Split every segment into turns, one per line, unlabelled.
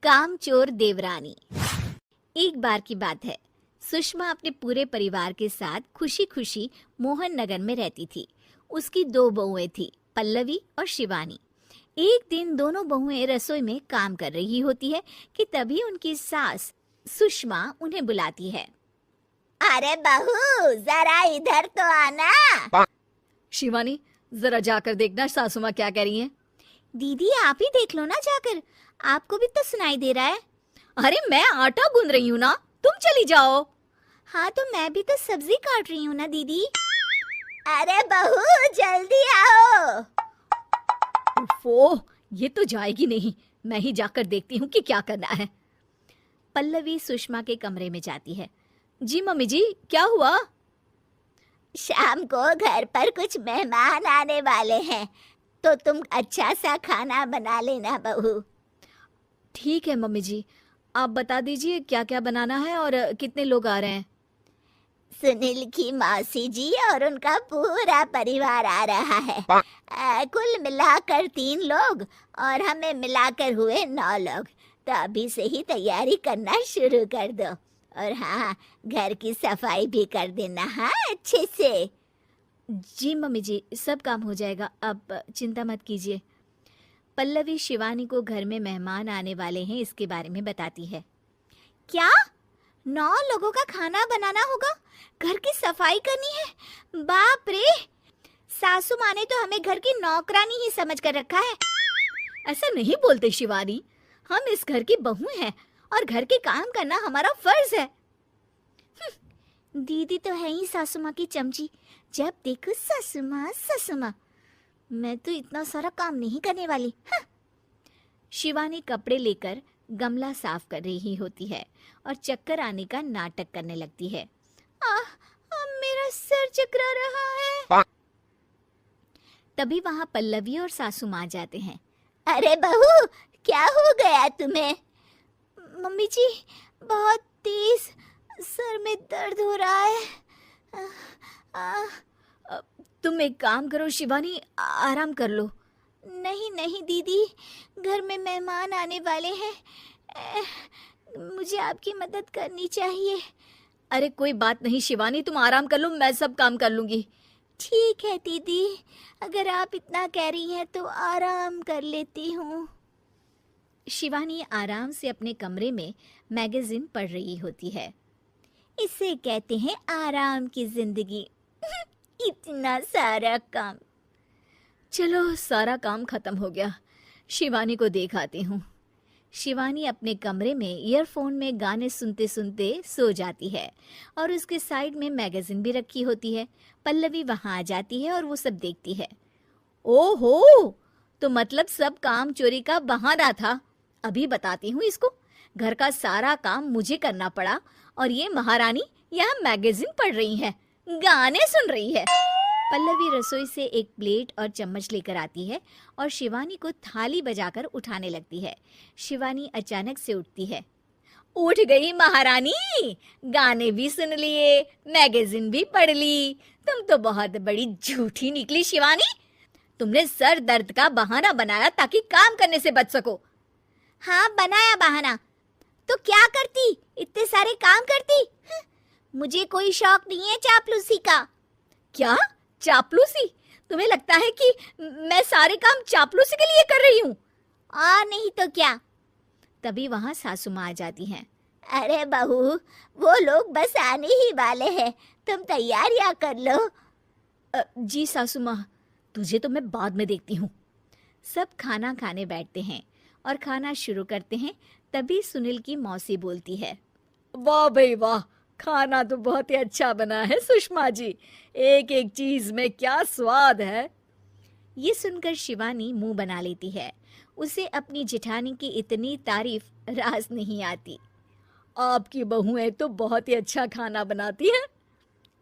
कामचोर देवरानी। एक बार की बात है, सुषमा अपने पूरे परिवार के साथ खुशी खुशी मोहन नगर में रहती थी। उसकी 2 बहुएं थी, पल्लवी और शिवानी। एक दिन दोनों बहुएं रसोई में काम कर रही होती है कि तभी उनकी सास सुषमा उन्हें बुलाती है।
अरे बहू, जरा इधर तो आना।
शिवानी, जरा जाकर देखना सासू माँ क्या कह रही हैं।
दीदी आप ही देख लो ना जाकर, आपको भी तो सुनाई दे रहा है।
अरे मैं आटा गूंद रही हूँ ना, तुम चली जाओ।
हाँ तो मैं भी तो सब्जी काट रही हूँ ना दीदी। अरे बहू जल्दी आओ।
ओह, ये तो जाएगी नहीं, मैं ही जाकर देखती हूँ कि क्या करना है। पल्लवी सुषमा के कमरे में जाती है। जी मम्मी जी, क्या हुआ?
शाम को घर पर कुछ मेहमान आने वाले हैं, तो तुम अच्छा सा खाना बना लेना बहू।
ठीक है मम्मी जी, आप बता दीजिए क्या क्या बनाना है और कितने लोग आ रहे हैं।
सुनील की मौसी जी और उनका पूरा परिवार आ रहा है। कुल मिलाकर 3 लोग और हमें मिलाकर हुए 9 लोग। तो अभी से ही तैयारी करना शुरू कर दो। और हाँ, घर की सफाई भी कर देना, हाँ अच्छे से।
जी मम्मी जी, सब काम हो जाएगा, आप चिंता मत कीजिए। पल्लवी शिवानी को घर में मेहमान आने वाले हैं इसके बारे में बताती है।
क्या 9 लोगों का खाना बनाना होगा, घर की सफाई करनी है? बाप रे, सासू माँ ने तो हमें घर की नौकरानी ही समझ कर रखा है।
ऐसा नहीं बोलते शिवानी, हम इस घर की बहू हैं और घर के काम करना हमारा फर्ज है।
दीदी तो है ही सासू माँ की चमची, जब देखो सासू माँ सासू माँ। मैं तो इतना सारा काम नहीं करने वाली।
शिवानी कपड़े लेकर गमला साफ कर रही होती है और चक्कर आने का नाटक करने लगती है।
मेरा सर चकरा रहा है।
तभी वहाँ पल्लवी और सासू माँ जाते हैं।
अरे बहू, क्या हो गया तुम्हें? मम्मी जी, बहुत तेज सर में दर्द हो रहा है।
तुम एक काम करो शिवानी, आराम कर लो।
नहीं नहीं दीदी, घर में मेहमान आने वाले हैं, मुझे आपकी मदद करनी चाहिए।
अरे कोई बात नहीं शिवानी, तुम आराम कर लो, मैं सब काम कर लूंगी।
ठीक है दीदी, अगर आप इतना कह रही हैं तो आराम कर लेती हूँ।
शिवानी आराम से अपने कमरे में मैगजीन पढ़ रही होती है।
इसे कहते हैं आराम की जिंदगी। इतना सारा काम।
चलो, सारा काम खत्म हो गया, शिवानी को देख आती हूँ। शिवानी अपने कमरे में ईयरफोन में गाने सुनते सुनते सो जाती है और उसके साइड में मैगजीन भी रखी होती है। पल्लवी वहाँ आ जाती है और वो सब देखती है। ओहो, तो मतलब सब काम चोरी का बहाना था। अभी बताती हूँ इसको। घर का सारा काम मुझे करना पड़ा और ये महारानी यहाँ मैगजीन पढ़ रही है, गाने सुन रही है। पल्लवी रसोई से एक प्लेट और चम्मच लेकर आती है और शिवानी को थाली बजाकर उठाने लगती है। शिवानी अचानक से उठती है। उठ गई महारानी, गाने भी सुन लिए, मैगजीन भी पढ़ ली। तुम तो बहुत बड़ी झूठी निकली शिवानी। तुमने सर दर्द का बहाना बनाया ताकि काम करने से बच सको।
हाँ बनाया बहाना, तो क्या करती, इतने सारे काम करती। मुझे कोई शौक नहीं है चापलूसी का।
क्या चापलूसी? तुम्हें लगता है कि मैं सारे काम चापलूसी के लिए कर रही हूँ?
और नहीं तो क्या।
तभी वहाँ सासू माँ आ जाती हैं।
अरे बहू, वो लोग बस आने ही वाले हैं, तुम तैयारियां कर लो।
जी सासू माँ, तुझे तो मैं बाद में देखती हूँ। सब खाना खाने बैठते हैं और खाना शुरू करते हैं। तभी सुनील की मौसी बोलती है। वाह भाई वाह, खाना तो बहुत ही अच्छा बना है सुषमा जी, एक एक चीज में क्या स्वाद है। ये सुनकर शिवानी मुंह बना लेती है। उसे अपनी जेठानी की इतनी तारीफ रास नहीं आती। आपकी बहुएं तो बहुत ही अच्छा खाना बनाती हैं।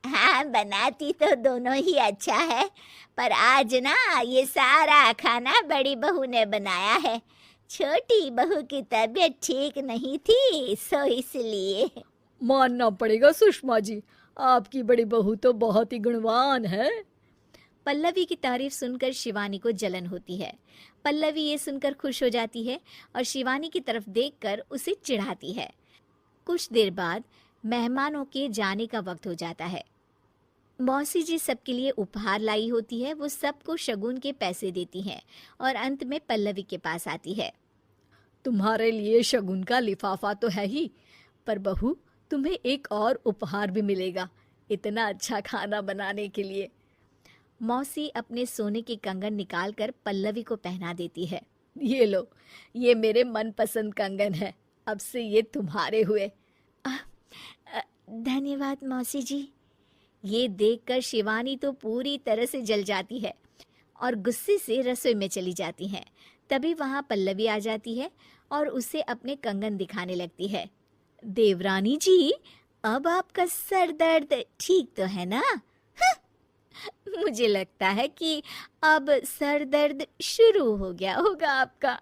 हाँ बनाती तो दोनों ही अच्छा है, पर आज ना ये सारा खाना बड़ी बहू ने बनाया है। छोटी बहू की तबीयत ठीक नहीं थी, सो इसलिए।
मानना पड़ेगा सुषमा जी, आपकी बड़ी बहू तो बहुत ही गुणवान है। पल्लवी की तारीफ सुनकर शिवानी को जलन होती है। पल्लवी ये सुनकर खुश हो जाती है और शिवानी की तरफ देखकर उसे चिढ़ाती है। कुछ देर बाद मेहमानों के जाने का वक्त हो जाता है। मौसी जी सबके लिए उपहार लाई होती है। वो सबको शगुन के पैसे देती हैं और अंत में पल्लवी के पास आती है। तुम्हारे लिए शगुन का लिफाफा तो है ही, पर बहू तुम्हें एक और उपहार भी मिलेगा इतना अच्छा खाना बनाने के लिए। मौसी अपने सोने के कंगन निकालकर पल्लवी को पहना देती है। ये लो, ये मेरे मनपसंद कंगन है, अब से ये तुम्हारे हुए।
धन्यवाद मौसी जी।
ये देखकर शिवानी तो पूरी तरह से जल जाती है और गुस्से से रसोई में चली जाती है। तभी वहाँ पल्लवी आ जाती है और उसे अपने कंगन दिखाने लगती है। देवरानी जी, अब आपका सर दर्द ठीक तो है ना? मुझे लगता है कि अब सर दर्द शुरू हो गया होगा आपका।